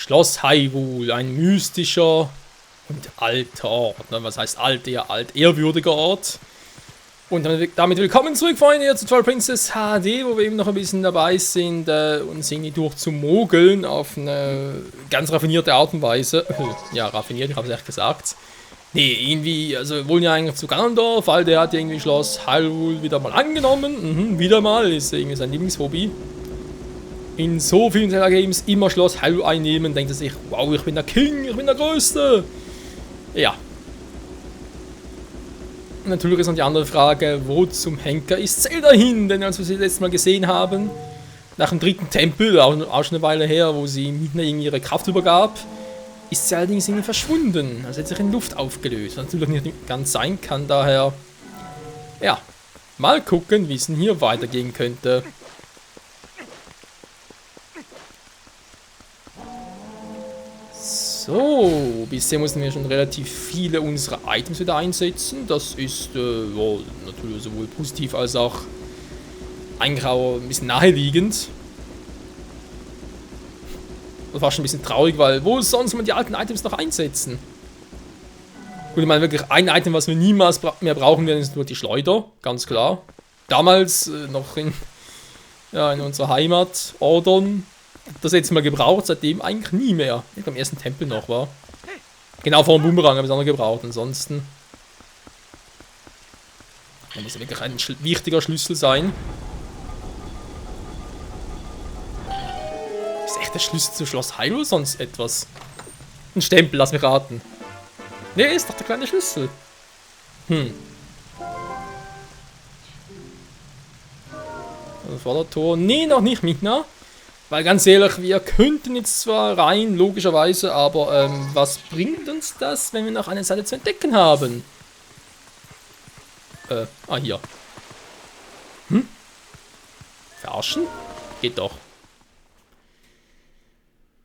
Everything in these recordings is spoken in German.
Schloss Hyrule, ein mystischer und alter Ort. Was heißt alt? Eher altehrwürdiger Ort. Und damit willkommen zurück, Freunde, hier zu Twilight Princess HD, wo wir eben noch ein bisschen dabei sind, uns irgendwie durchzumogeln auf eine ganz raffinierte Art und Weise. Ja, raffiniert, ich habe es echt gesagt. Nee, irgendwie, also wir wollen ja eigentlich zu Ganondorf, weil der hat irgendwie Schloss Hyrule wieder mal angenommen. Wieder mal, ist irgendwie sein Lieblingshobby. In so vielen Zelda-Games immer Schloss Hyrule einnehmen, denkt er sich, wow, ich bin der King, ich bin der Größte. Ja. Und natürlich ist noch die andere Frage, wo zum Henker ist Zelda hin? Denn als wir sie letztes Mal gesehen haben, nach dem dritten Tempel, auch schon eine Weile her, wo sie Midna ihre Kraft übergab, ist sie allerdings irgendwie verschwunden. Also hat sich in Luft aufgelöst. Was natürlich nicht ganz sein kann, daher, ja, mal gucken, wie es denn hier weitergehen könnte. So, bisher mussten wir schon relativ viele unserer Items wieder einsetzen. Das ist ja, natürlich sowohl positiv als auch eigentlich auch ein bisschen naheliegend. Das war schon ein bisschen traurig, weil wo sonst man die alten Items noch einsetzen? Gut, ich meine wirklich ein Item, was wir niemals mehr brauchen werden, ist nur die Schleuder, ganz klar. Damals noch in unserer Heimat, Ordon. Das letzte Mal gebraucht, seitdem eigentlich nie mehr. Ich am ersten Tempel noch war. Genau vor dem Boomerang habe ich es auch noch gebraucht. Ansonsten. Da muss ja wirklich ein wichtiger Schlüssel sein. Ist echt der Schlüssel zu Schloss Hyrule sonst etwas? Ein Stempel, lass mich raten. Ne, ist doch der kleine Schlüssel. Das war der Tor. Ne, noch nicht, Midna. Weil ganz ehrlich, wir könnten jetzt zwar rein, logischerweise, aber was bringt uns das, wenn wir noch eine Seite zu entdecken haben? Hier. Verarschen? Geht doch.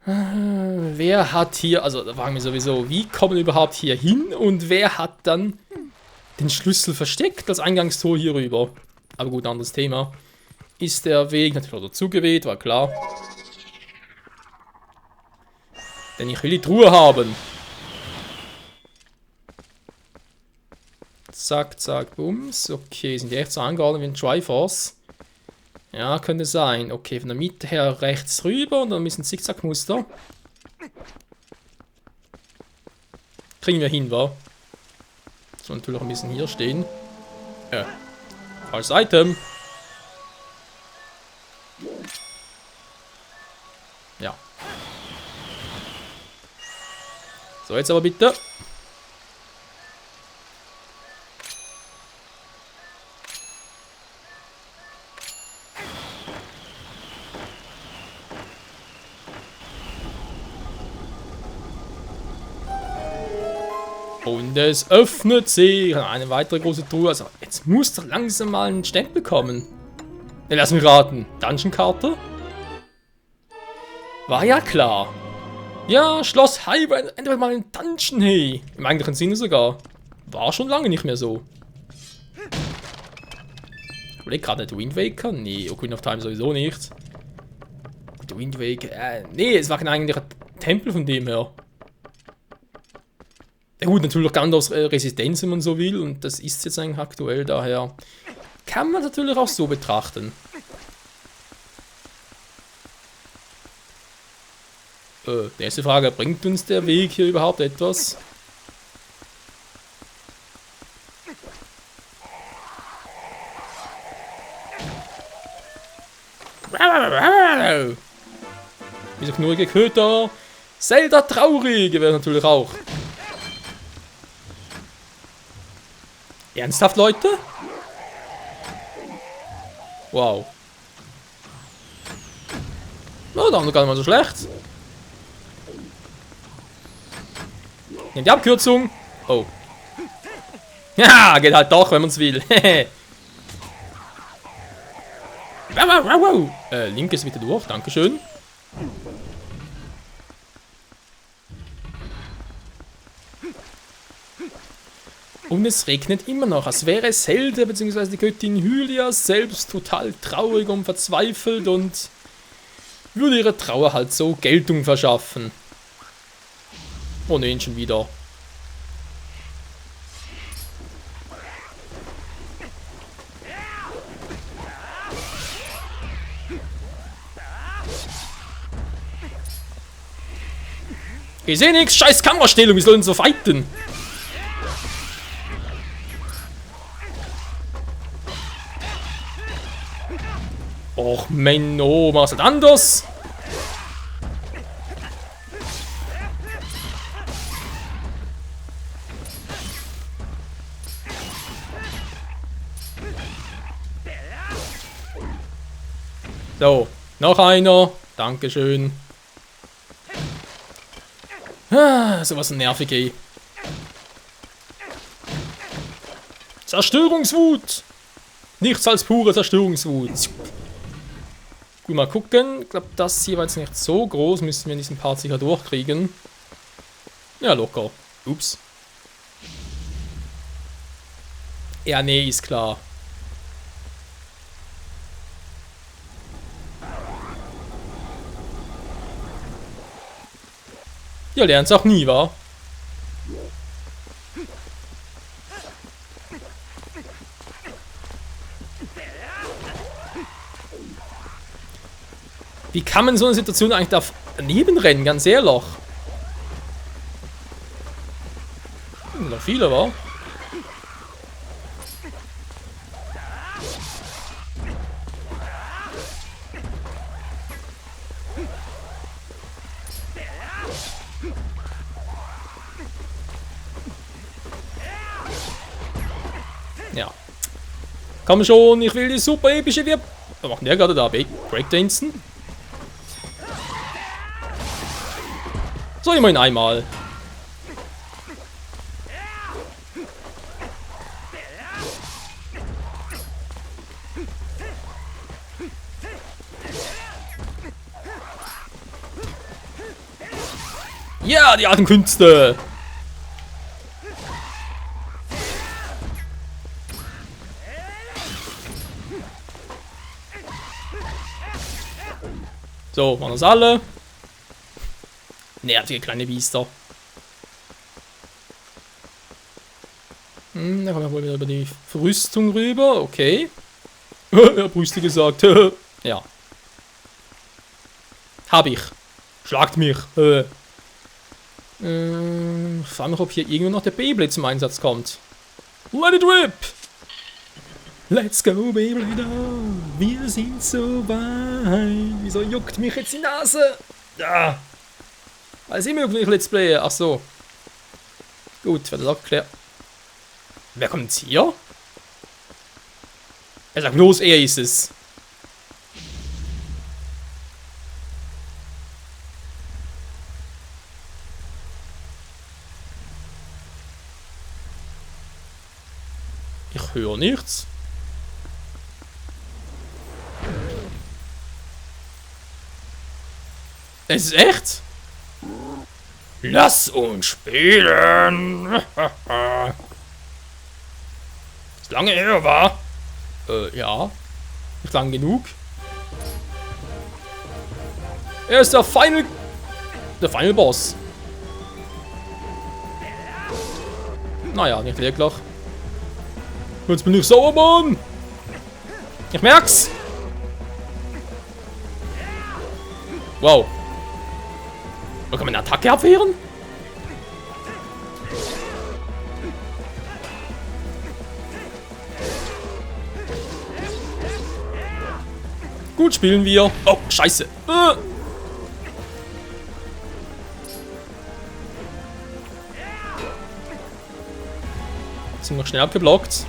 Wer hat hier, also da fragen wir sowieso, wie kommen wir überhaupt hier hin und wer hat dann den Schlüssel versteckt, das Eingangstor hier rüber? Aber gut, anderes Thema. Ist der Weg natürlich auch dazugeweht, war klar. Denn ich will die Truhe haben. Zack, zack, bums. Okay, sind die echt so angeordnet wie ein Triforce? Ja, könnte sein. Okay, von der Mitte her rechts rüber und dann ein bisschen Zickzackmuster. Kriegen wir hin, wa? So, natürlich auch ein bisschen hier stehen. Falsches Item. Ja. So, jetzt aber bitte. Und es öffnet sich. Eine weitere große Truhe. Also, jetzt muss doch langsam mal ein Stempel kommen. Ja, lass mich raten. Dungeon-Karte? War ja klar. Ja, Schloss Hyrule, endlich mal ein Dungeon, hey. Im eigentlichen Sinne sogar. War schon lange nicht mehr so. Ich überlege gerade nicht, Wind Waker? Nee, Ocarina of Time sowieso nicht. Wind Waker, nee, es war kein eigentlicher Tempel von dem her. Ja gut, natürlich Gandalfs Resistenz, wenn man so will. Und das ist jetzt eigentlich aktuell, daher kann man natürlich auch so betrachten. Nächste Frage, bringt uns der Weg hier überhaupt etwas? Dieser knurrige Köter. Zelda Traurige wäre natürlich auch. Ernsthaft, Leute? Wow. Oh, da haben wir gar nicht mal so schlecht. Nehmt die Abkürzung. Oh. Ja, geht halt doch, wenn man es will. Linkes bitte durch, dankeschön. Und es regnet immer noch, als wäre Zelda bzw. die Göttin Hylia selbst total traurig und verzweifelt und würde ihrer Trauer halt so Geltung verschaffen. Oh ne, schon wieder. Ich seh nix, scheiß Kamerastellung, wie sollen sie so fighten? Och, Menno, mach's halt anders. So, noch einer. Dankeschön. Ah, sowas nervig, ey. Zerstörungswut! Nichts als pure Zerstörungswut. Gut, mal gucken. Ich glaube, das hier war jetzt nicht so groß. Müssen wir in diesem Part sicher durchkriegen. Ja, locker. Ups. Ja, nee, ist klar. Ja, lernt's auch nie, wa? Wie kann man in so einer Situation eigentlich daneben rennen, ganz ehrlich? Noch viele, wa? Ja. Komm schon, ich will die super epische Was macht der gerade da? Breakdancen? So, immerhin einmal. Ja, die alten Künste! So, machen das alle. Nervige kleine Biester. Da kommen wir wohl wieder über die Rüstung rüber. Okay. Er hat Brüste gesagt. Ja. Hab ich. Schlagt mich. Frag mich, ob hier irgendwo noch der Beyblade zum Einsatz kommt. Let it rip! Let's go, Beyblade! Wir sind so weit. Wieso juckt mich jetzt die Nase? Ah. Weiß immer, ob ich Let's Play. Ach so. Gut, wird das auch geklärt. Wer kommt jetzt hier? Er sagt bloß, er ist es. Ich höre nichts. Es ist echt? Lass uns spielen. Ist lange her, war? Ja. Nicht lang genug. Er ist der Final Boss. Naja, nicht wirklich. Jetzt bin ich sauer, Mann. Ich merk's. Wow. Wo kann man eine Attacke abwehren? Gut, spielen wir. Oh, scheiße. Sind noch schnell abgeblockt.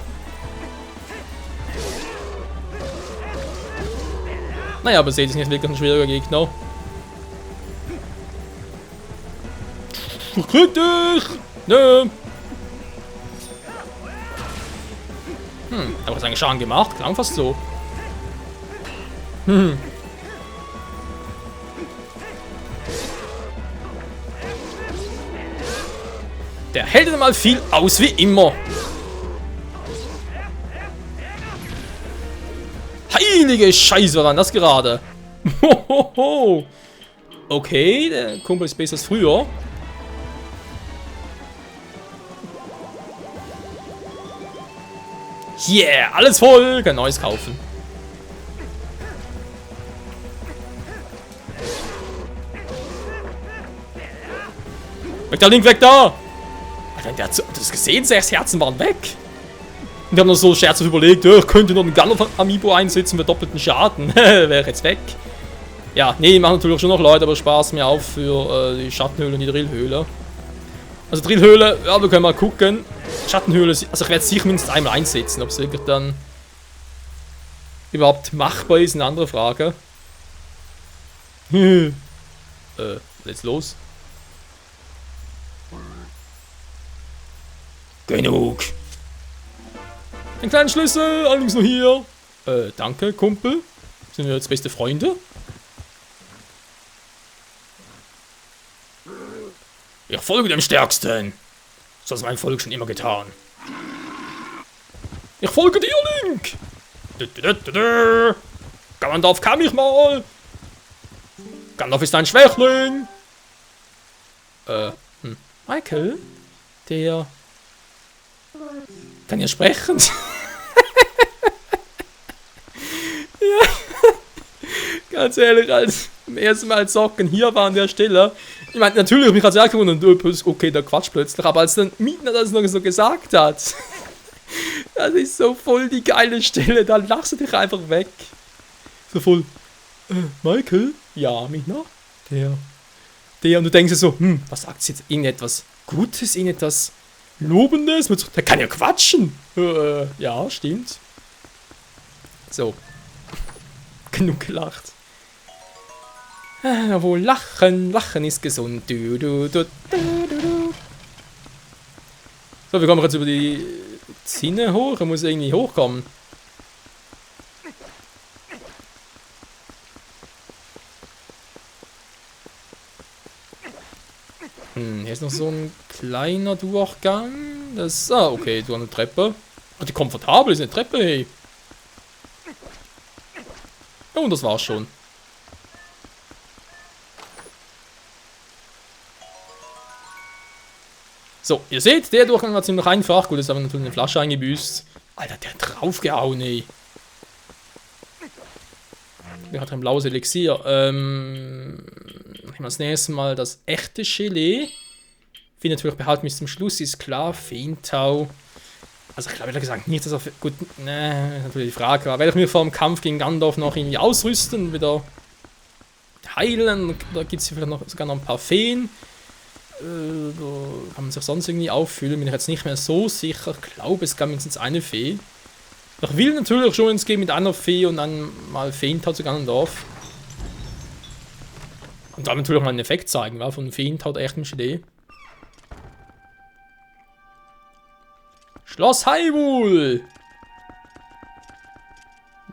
Naja, aber seht, ist nicht wirklich ein schwieriger Gegner. Krieg dich! Nö! Aber was eigentlich Schaden gemacht? Klang fast so. Der hält mal viel aus wie immer. Heilige Scheiße, war dann das gerade? Okay, der Kumpel ist besser als früher. Yeah, alles voll. Kann Neues kaufen. Weg da, Link, weg da! Alter, der hat das gesehen, 6 Herzen waren weg. Und die haben noch so scherzhaft überlegt, ich könnte noch einen Gandalf-Amiibo einsetzen mit doppelten Schaden. Wäre jetzt weg. Ja, nee, die machen natürlich schon noch Leute, aber Spaß mir auf für die Schattenhöhle und die Drillhöhle. Also Drillhöhle, ja, wir können mal gucken. Schattenhöhle, also ich werde es sicher mindestens einmal einsetzen, ob es wirklich dann überhaupt machbar ist, eine andere Frage. Jetzt los. Genug. Ein kleiner Schlüssel, allerdings nur hier. Danke, Kumpel. Sind wir jetzt beste Freunde? Ich folge dem Stärksten. So hat mein Volk schon immer getan. Ich folge dir, Link. Gandalf kann mich mal. Gandalf ist ein Schwächling. Michael? Der... Kann ja sprechen. Ja. Ganz ehrlich, als im ersten Mal zocken hier war an der Stelle. Ich meine, natürlich habe ich mich als erstes gewundert, okay, der Quatsch plötzlich, aber als dann Mietner das noch so gesagt hat, das ist so voll die geile Stelle, dann lachst du dich einfach weg. So voll, Michael? Ja, Mietner? Der, und du denkst dir so, was sagt sie jetzt? Irgendetwas Gutes, irgendetwas Lobendes? Der kann ja quatschen. Ja, stimmt. So. Genug gelacht. Jawohl, Lachen ist gesund. So, wir kommen jetzt über die Zinne hoch. Er muss irgendwie hochkommen. Hier ist noch so ein kleiner Durchgang. Das. Ah, okay, du an der Treppe. Oh, die komfortabel ist eine Treppe, hey. Oh, und das war's schon. So, ihr seht, der Durchgang war ziemlich einfach. Gut, jetzt haben wir natürlich eine Flasche eingebüßt. Alter, der hat draufgehauen, ey. Der hat ein blaues Elixier. Ich mache das nächste Mal das echte Gelee. Wie natürlich behalten bis zum Schluss, ist klar. Feentau. Also ich glaube, ehrlich gesagt nicht, dass er... Gut, ne, natürlich die Frage. Aber werde ich mir vor dem Kampf gegen Gandalf noch irgendwie ausrüsten und wieder heilen. Da gibt es vielleicht noch, sogar noch ein paar Feen. Da kann man sich sonst irgendwie auffüllen. Bin ich jetzt nicht mehr so sicher. Ich glaube, es gab mindestens eine Fee. Ich will natürlich schon ins Game mit einer Fee und dann mal Feentau zu Gandalf. Und dann natürlich mal einen Effekt zeigen, weil von Feentau der echten Gelee. Schloss Hyrule!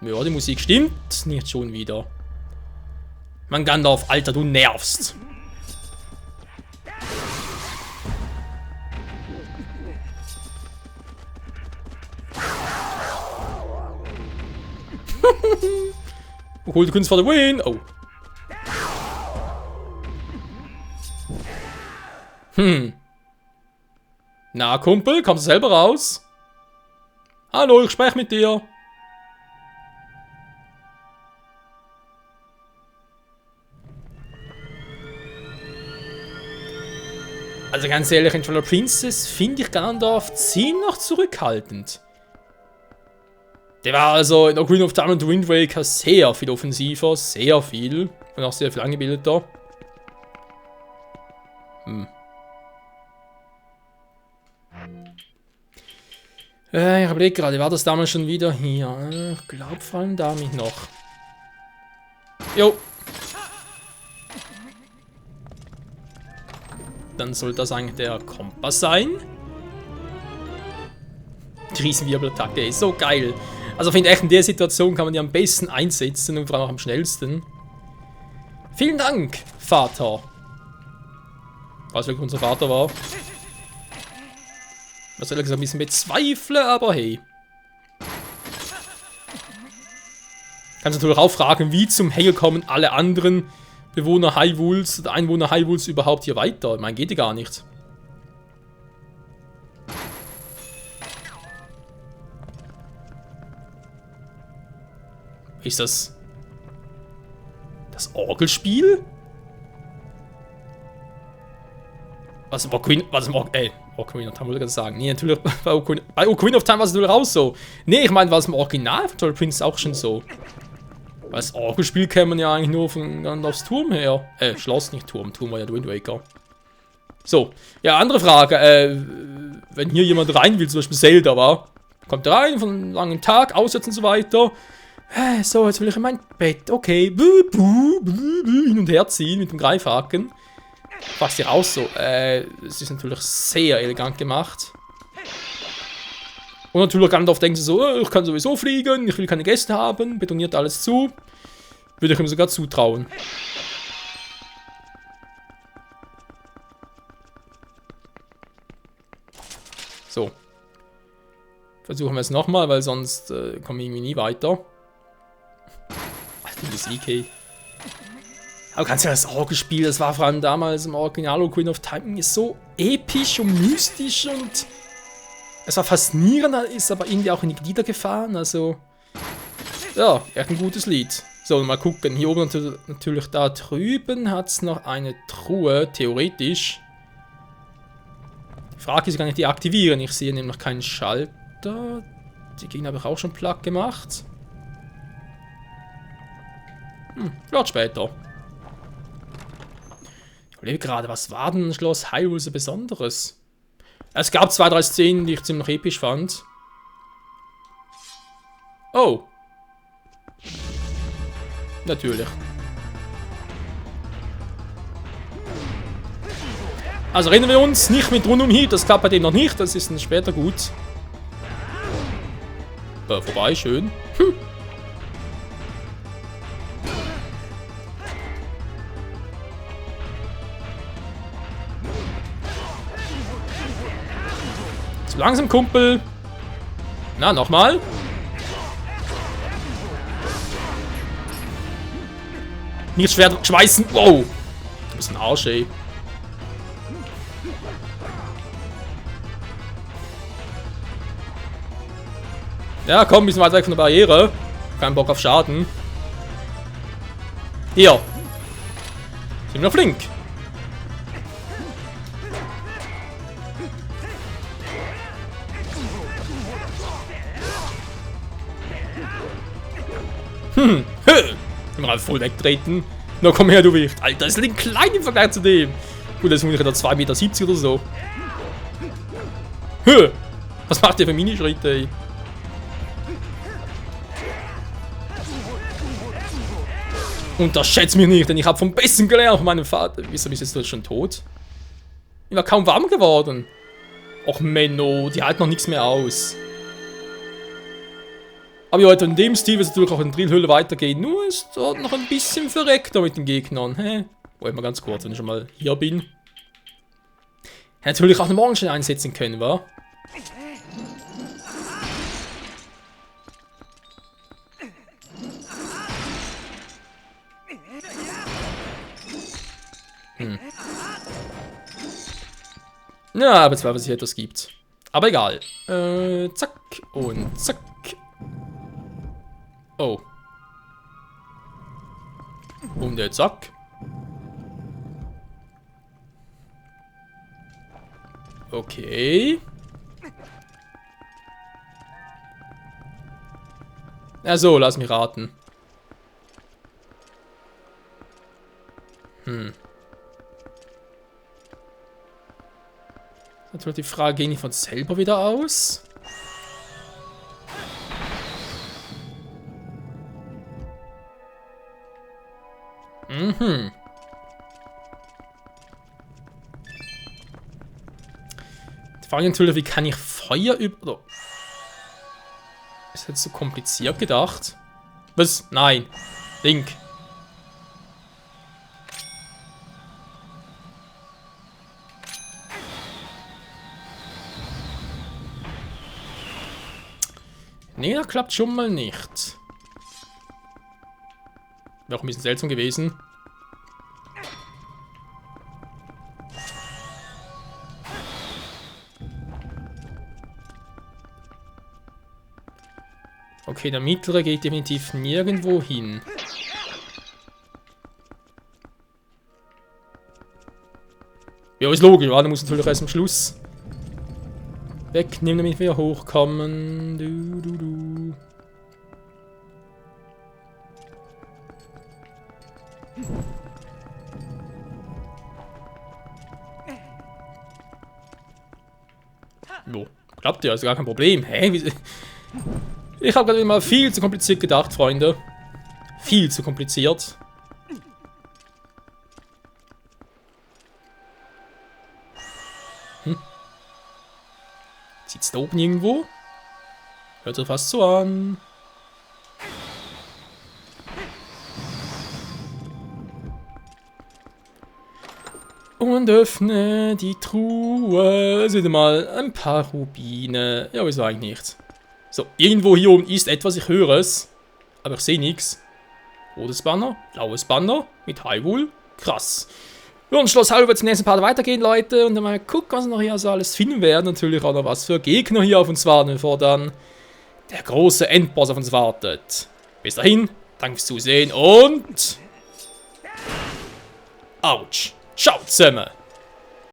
Ja, die Musik stimmt. Nicht schon wieder. Mann, Gandalf, Alter, du nervst. Hol die Kunst for the win! Oh. Na, Kumpel, kommst du selber raus? Hallo, ich spreche mit dir. Also ganz ehrlich, in Twilight Princess finde ich Gandalf ziemlich zurückhaltend. Der war also in Ocarina of Time und Wind Waker sehr viel offensiver, sehr viel. Und auch sehr viel angebildeter. Ich überlege gerade, war das damals schon wieder hier? Ich glaube vor allem damit noch. Jo. Dann soll das eigentlich der Kompass sein. Die Riesenwirbelattacke ist so geil. Also ich finde echt, in der Situation kann man die am besten einsetzen und vor allem auch am schnellsten. Vielen Dank, Vater. Falls wirklich unser Vater war. Was ehrlich gesagt ein bisschen bezweifle, aber hey. Kannst natürlich auch fragen, wie zum Henker kommen alle anderen Bewohner Hyrules oder Einwohner Hyrules überhaupt hier weiter? Ich meine, geht ja gar nicht. Ist das Orgelspiel? Ocarina of Time wollte ich gerade sagen. Nee, natürlich, bei Ocarina of Time war es natürlich auch so. Nee, ich meine, war es im Original von Twilight Princess auch schon so. Weil das Orgelspiel kennt man ja eigentlich nur von Gandalfs Turm her. Schloss, nicht Turm. Turm war ja der Wind Waker. So, ja, andere Frage. Wenn hier jemand rein will, zum Beispiel Zelda, war, kommt rein von einem langen Tag, aussetzen und so weiter. So, jetzt will ich in mein Bett. Okay. Hin und her ziehen mit dem Greifhaken. Passt ja auch so. Es ist natürlich sehr elegant gemacht. Und natürlich Gandalf denkt so, ich kann sowieso fliegen, ich will keine Gäste haben, betoniert alles zu. Würde ich ihm sogar zutrauen. So. Versuchen wir es nochmal, weil sonst kommen wir irgendwie nie weiter. Ach, das EK. Aber kannst ja das Orgelspiel, das war vor allem damals im Original Ocarina of Time so episch und mystisch und es war faszinierend, ist aber irgendwie auch in die Glieder gefahren, also ja, echt ein gutes Lied. So, mal gucken, hier oben natürlich da drüben hat es noch eine Truhe, theoretisch. Die Frage ist, kann ich die aktivieren? Ich sehe nämlich keinen Schalter. Die Gegner habe ich auch schon platt gemacht. Vielleicht später. Ich überlege gerade, was war denn Schloss Hyrule so Besonderes? Es gab 2, 3 Szenen, die ich ziemlich episch fand. Oh. Natürlich. Also erinnern wir uns, nicht mit Rundum Heat, das klappt bei dem noch nicht, das ist dann später gut. Vorbei, schön. Zu langsam, Kumpel. Na, nochmal. Nicht Schwert schmeißen. Wow. Du bist ein Arsch, ey. Ja, komm, ein bisschen weiter weg von der Barriere. Kein Bock auf Schaden. Hier. Sind wir noch flink. Mal voll wegtreten. Na komm her, du Wicht. Alter, das ist ein klein im Vergleich zu dem. Gut, das ist ungefähr 2,70 Meter oder so. Was macht der für Minischritte, ey? Unterschätzt mich nicht, denn ich habe vom Besten gelernt von meinem Vater. Wieso bist du jetzt schon tot? Ich war kaum warm geworden. Och Menno, die halten noch nichts mehr aus. Aber ja, in dem Stil wird es natürlich auch in der Drillhöhle weitergehen. Nur ist dort noch ein bisschen verreckter mit den Gegnern. Wollte mal ganz kurz, wenn ich schon mal hier bin. Hätte natürlich auch einen Morgenstern einsetzen können, wa? Ja, aber zwar, was hier etwas gibt. Aber egal. Zack und zack. Oh. Und jetzt zack. Okay. Also, lass mich raten. Natürlich die Frage, gehen die von selber wieder aus? Die Frage natürlich, wie kann ich Feuer über... Ist jetzt so kompliziert gedacht? Was? Nein. Link. Nee, das klappt schon mal nicht. Wäre auch ein bisschen seltsam gewesen. Okay, der mittlere geht definitiv nirgendwo hin. Ja, ist logisch, der muss natürlich erst am Schluss wegnehmen, damit wir hochkommen. Du. Jo, klappt ja, ist gar kein Problem. Hä? Ich habe gerade immer viel zu kompliziert gedacht, Freunde. Viel zu kompliziert. Sitzt da oben irgendwo? Hört sich fast so an. Und öffne die Truhe. Seht ihr mal, ein paar Rubine. Ja, wieso eigentlich nicht? So, irgendwo hier oben ist etwas, ich höre es. Aber ich sehe nichts. Rotes Banner, blaues Banner mit Hyrule. Krass. Ja, und Schloss Hyrule wird zum nächsten Part weitergehen, Leute. Und dann mal gucken, was wir noch hier so alles finden werden. Natürlich auch noch was für Gegner hier auf uns warten, bevor dann der große Endboss auf uns wartet. Bis dahin, danke fürs Zusehen und... Autsch. Ciao zusammen.